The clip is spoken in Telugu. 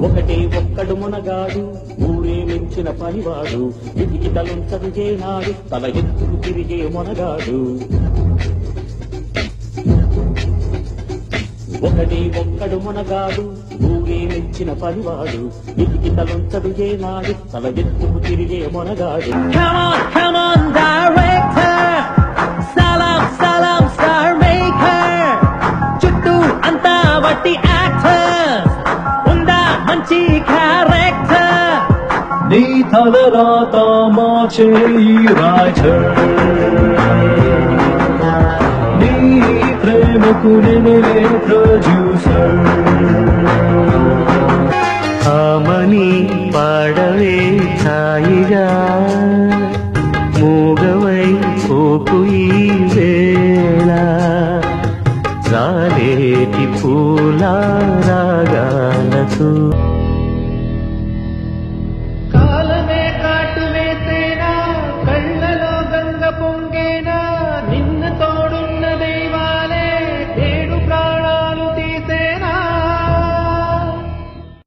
ఒకటే ఒక్కడు మునగాడు ఊరే మెచ్చిన పనివాడు ఇంటికి తలుంచదు చేనాడు తల ఎత్తుకు తిరిగే మునగాడు ఒకటే ఒక్కడు మునగాడు ఊరే మెచ్చిన పనివాడు ఇంటికి తలుంచదు చేనాడు తల ఎత్తుకు తిరిగే మునగాడు. Come on, director. Salam, salam, star maker. చుట్టూ అంతా వట్టి యాక్టర్స్ ఉందా మంచి క్యారెక్టర్ నీ తలరాత మార్చే రైటర్ నీ ప్రేమకు నేనే ప్రొడ్యూసర్ ఆమని పాడవే ఛాయిగా మూగవై పోకు ఈ వేళ రాలేటి పూల రాగాలతో కాలమే కాటు